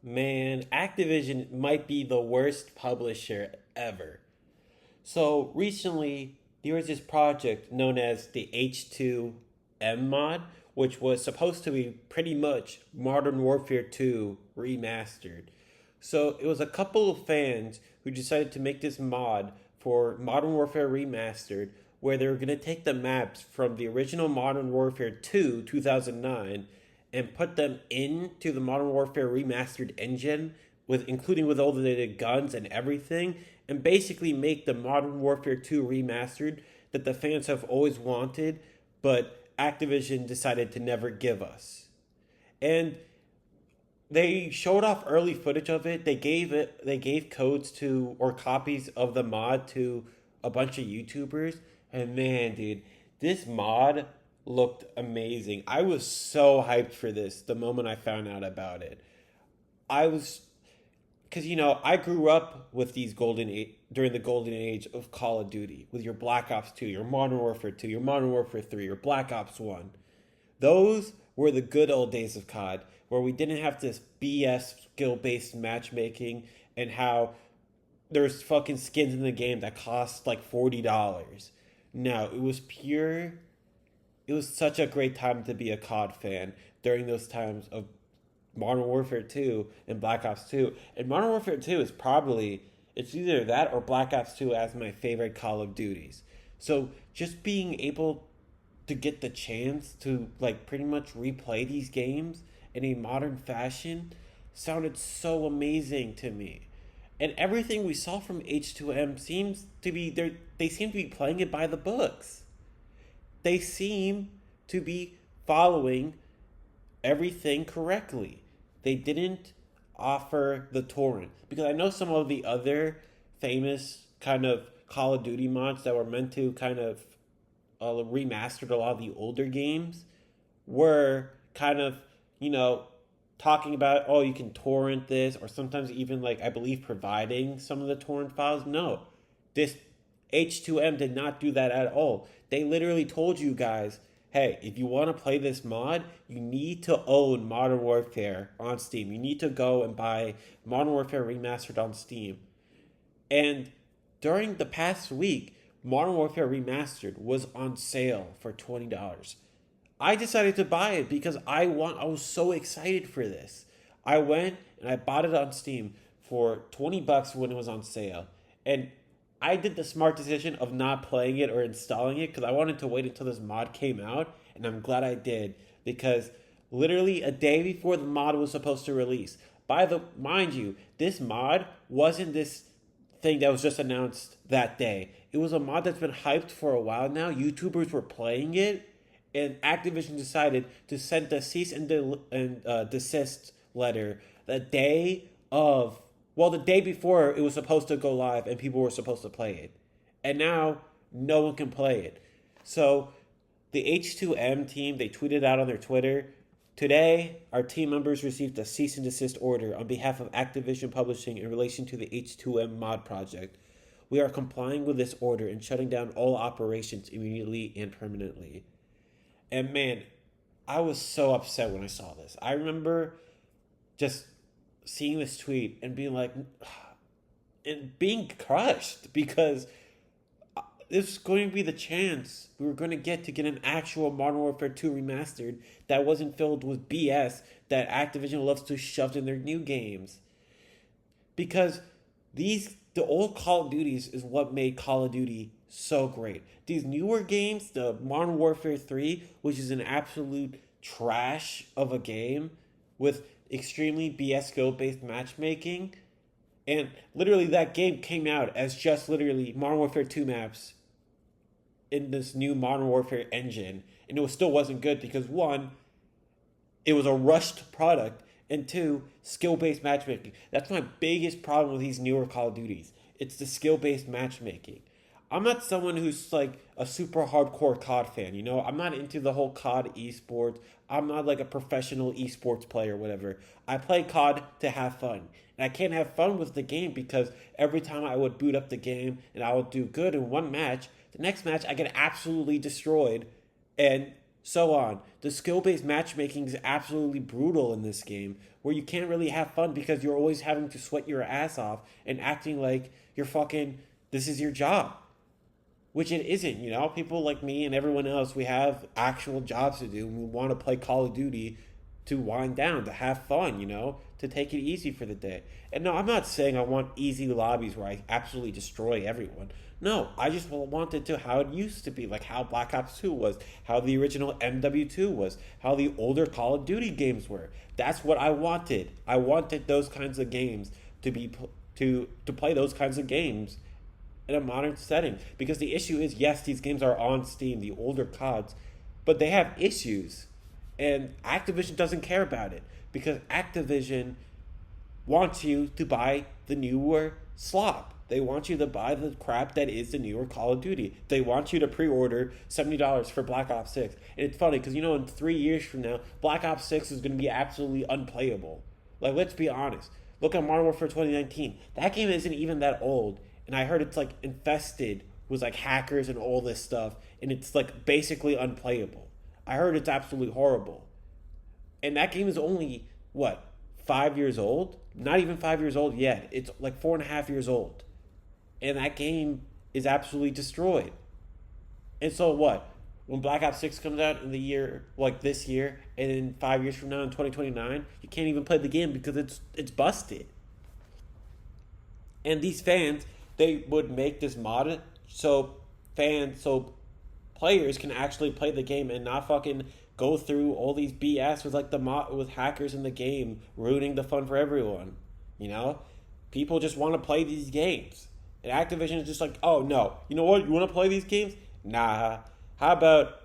Man, Activision might be the worst publisher ever. So recently, there was this project known as the H2M mod, which was supposed to be pretty much Modern Warfare 2 remastered. So it was a couple of fans who decided to make this mod for Modern Warfare Remastered, where they were going to take the maps from the original Modern Warfare 2 2009 and put them into the Modern Warfare Remastered engine, with including with all the guns and everything, and basically make the Modern Warfare 2 Remastered that the fans have always wanted, but Activision decided to never give us. And they showed off early footage of it. They gave codes to or copies of the mod to a bunch of YouTubers. And man, dude, this mod looked amazing. I was so hyped for this the moment I found out about it. I was because I grew up with these during the golden age of Call of Duty with your Black Ops 2, your Modern Warfare 2, your Modern Warfare 3, your Black Ops 1. Those were the good old days of COD, where we didn't have this BS skill based matchmaking and how there's fucking skins in the game that cost like $40. No, it was pure. It was such a great time to be a COD fan during those times of Modern Warfare 2 and Black Ops 2. And Modern Warfare 2 is probably, it's either that or Black Ops 2 as my favorite Call of Duties. So just being able to get the chance to like pretty much replay these games in a modern fashion sounded so amazing to me. And everything we saw from H2M seems to be they seem to be playing it by the books. They seem to be following everything correctly. They didn't offer the torrent, because I know some of the other famous kind of Call of Duty mods that were meant to kind of remastered a lot of the older games were kind of, talking about, oh, you can torrent this, or sometimes even, like, I believe providing some of the torrent files. No, this H2M did not do that at all. They literally told you guys, hey, if you want to play this mod, you need to own Modern Warfare on Steam. You need to go and buy Modern Warfare Remastered on Steam. And during the past week, Modern Warfare Remastered was on sale for $20. I decided to buy it because I was so excited for this. I went and I bought it on Steam for $20 when it was on sale. And I did the smart decision of not playing it or installing it because I wanted to wait until this mod came out, and I'm glad I did, because literally a day before the mod was supposed to release. Mind you, this mod wasn't this thing that was just announced that day. It was a mod that's been hyped for a while now. YouTubers were playing it, and Activision decided to send a cease and desist letter the day before it was supposed to go live and people were supposed to play it. And now no one can play it. So the H2M team, they tweeted out on their Twitter, today our team members received a cease and desist order on behalf of Activision Publishing in relation to the H2M mod project. We are complying with this order and shutting down all operations immediately and permanently. And man, I was so upset when I saw this. I remember just seeing this tweet and being like, and being crushed, because this was going to be the chance we were going to get an actual Modern Warfare 2 remastered that wasn't filled with BS that Activision loves to shove in their new games. Because the old Call of Duties is what made Call of Duty so great. These newer games, the Modern Warfare 3, which is an absolute trash of a game with extremely BS skill-based matchmaking, and literally that game came out as just literally Modern Warfare 2 maps in this new Modern Warfare engine, and still wasn't good because, one, it was a rushed product, and two, skill-based matchmaking. That's my biggest problem with these newer Call of Duties. It's the skill-based matchmaking. I'm not someone who's like a super hardcore COD fan, I'm not into the whole COD esports. I'm not like a professional esports player or whatever. I play COD to have fun. And I can't have fun with the game because every time I would boot up the game and I would do good in one match, the next match I get absolutely destroyed and so on. The skill-based matchmaking is absolutely brutal in this game, where you can't really have fun because you're always having to sweat your ass off and acting like you're fucking, this is your job. Which it isn't, you know? People like me and everyone else, we have actual jobs to do. And we want to play Call of Duty to wind down, to have fun, you know? To take it easy for the day. And no, I'm not saying I want easy lobbies where I absolutely destroy everyone. No, I just want it to how it used to be, like how Black Ops 2 was, how the original MW2 was, how the older Call of Duty games were. That's what I wanted. I wanted those kinds of games to be to play those kinds of games in a modern setting. Because the issue is, yes, these games are on Steam, the older CODs, but they have issues. And Activision doesn't care about it. Because Activision wants you to buy the newer slop. They want you to buy the crap that is the newer Call of Duty. They want you to pre-order $70 for Black Ops 6. And it's funny because, you know, in 3 years from now, Black Ops 6 is going to be absolutely unplayable. Like, let's be honest. Look at Modern Warfare 2019. That game isn't even that old. And I heard it's, like, infested with, like, hackers and all this stuff. And it's, like, basically unplayable. I heard it's absolutely horrible. And that game is only, what, 5 years old? Not even 5 years old yet. It's like 4.5 years old. And that game is absolutely destroyed. And so what? When Black Ops 6 comes out in the year, like this year, and then 5 years from now in 2029, you can't even play the game because it's busted. And these fans, they would make this mod so players can actually play the game and not fucking go through all these BS with like the mod with hackers in the game ruining the fun for everyone. You know, people just want to play these games, and Activision is just like, oh no, you know what? You want to play these games? Nah. How about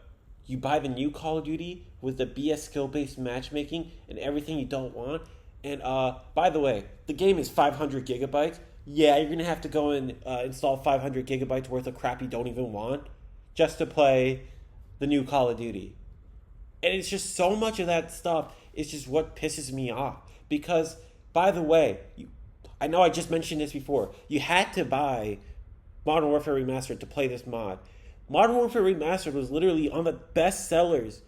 you buy the new Call of Duty with the BS skill-based matchmaking and everything you don't want? And by the way, the game is 500 gigabytes. Yeah, you're gonna have to go and install 500 gigabytes worth of crap you don't even want just to play the new Call of Duty. And it's just so much of that stuff is just what pisses me off. Because, by the way, I know I just mentioned this before. You had to buy Modern Warfare Remastered to play this mod. Modern Warfare Remastered was literally on the best sellers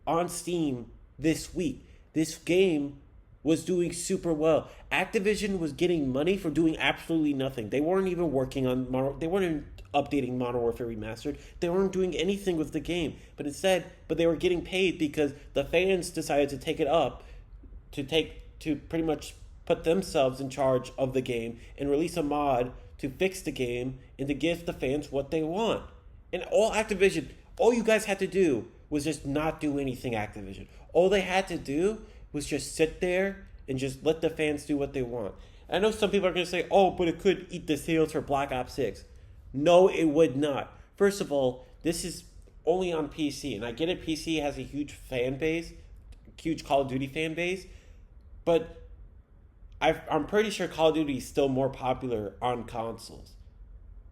on Steam this week. This game was doing super well. Activision was getting money for doing absolutely nothing. They weren't even working on they weren't even updating Modern Warfare Remastered. They weren't doing anything with the game. But they were getting paid because the fans decided to take it up to pretty much put themselves in charge of the game and release a mod to fix the game and to give the fans what they want. And all you guys had to do was just not do anything, Activision. All they had to do was just sit there and just let the fans do what they want. I know some people are going to say, oh, but it could eat the sales for Black Ops 6. No, it would not. First of all, this is only on PC. And I get it, PC has a huge fan base, huge Call of Duty fan base. But I'm pretty sure Call of Duty is still more popular on consoles.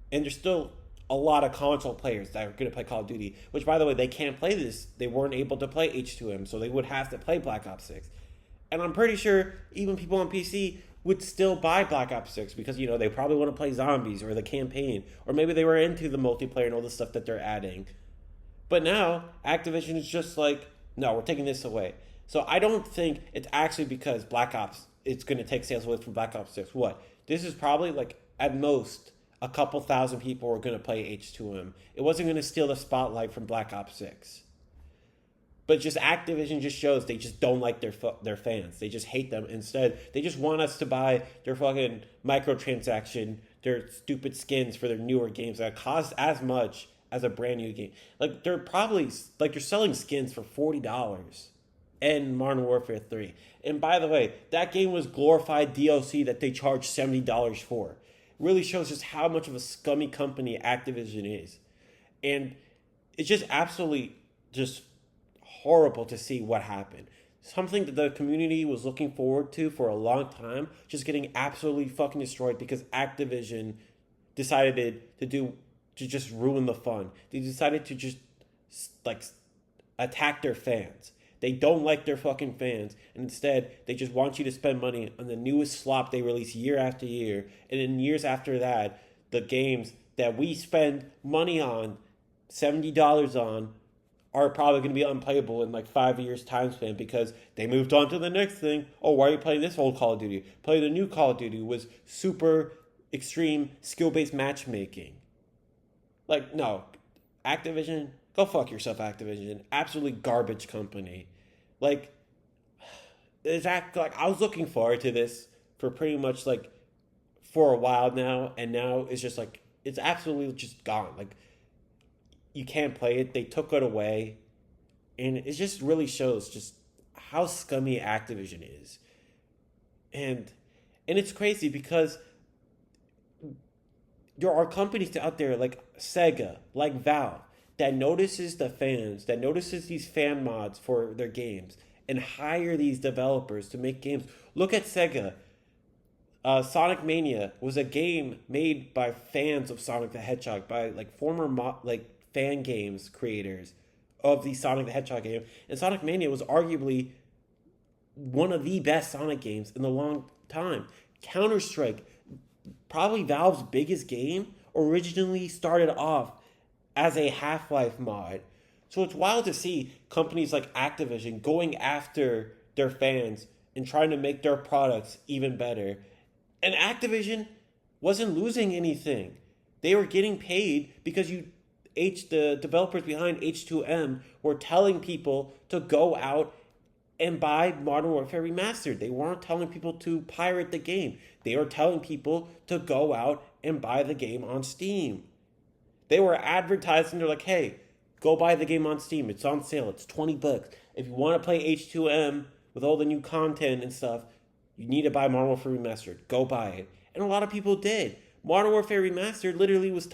And there's still a lot of console players that are going to play Call of Duty, which, by the way, they can't play this. They weren't able to play H2M, so they would have to play Black Ops 6. And I'm pretty sure even people on PC would still buy Black Ops 6 because, you know, they probably want to play zombies or the campaign, or maybe they were into the multiplayer and all the stuff that they're adding. But now, Activision is just like, no, we're taking this away. So I don't think it's actually because Black Ops, it's going to take sales away from Black Ops 6. What? This is probably, like, at most, a couple thousand people were going to play H2M. It wasn't going to steal the spotlight from Black Ops 6. But just Activision just shows they just don't like their fans. They just hate them. Instead, they just want us to buy their fucking microtransaction, their stupid skins for their newer games that cost as much as a brand new game. Like, they're selling skins for $40 in Modern Warfare 3. And by the way, that game was glorified DLC that they charged $70 for. Really shows just how much of a scummy company Activision is. And it's just absolutely just horrible to see what happened. Something that the community was looking forward to for a long time, just getting absolutely fucking destroyed because Activision decided to just ruin the fun. They decided to just like attack their fans. They don't like their fucking fans, and instead, they just want you to spend money on the newest slop they release year after year, and in years after that, the games that we spend money on, $70 on, are probably going to be unplayable in like 5 years time span because they moved on to the next thing. Oh, why are you playing this old Call of Duty? Play the new Call of Duty was super extreme skill based matchmaking. Like, no, Activision, go fuck yourself, Activision. Absolutely garbage company. Like, like I was looking forward to this for pretty much like for a while now, and now it's just like it's absolutely just gone. Like you can't play it. They took it away, and it just really shows just how scummy Activision is. And it's crazy because there are companies out there like Sega, like Valve, that notices the fans, that notices these fan mods for their games, and hire these developers to make games. Look at Sega. Sonic Mania was a game made by fans of Sonic the Hedgehog, by like former like fan games creators of the Sonic the Hedgehog game. And Sonic Mania was arguably one of the best Sonic games in a long time. Counter Strike, probably Valve's biggest game, originally started off as a Half-Life mod. So it's wild to see companies like Activision going after their fans and trying to make their products even better. And Activision wasn't losing anything. They were getting paid because the developers behind H2M were telling people to go out and buy Modern Warfare Remastered. They weren't telling people to pirate the game. They were telling people to go out and buy the game on Steam. They were advertising, they're like, hey, go buy the game on Steam. It's on sale. It's $20. If you want to play H2M with all the new content and stuff, you need to buy Modern Warfare Remastered. Go buy it. And a lot of people did. Modern Warfare Remastered literally was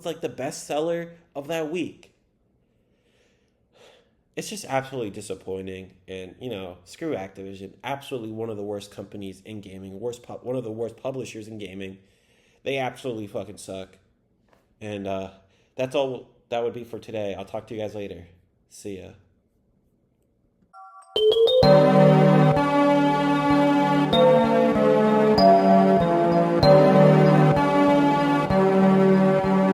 like the best seller of that week. It's just absolutely disappointing, and screw Activision. Absolutely one of the worst companies in gaming, one of the worst publishers in gaming. They absolutely fucking suck. And that's all that would be for today. I'll talk to you guys later. See ya.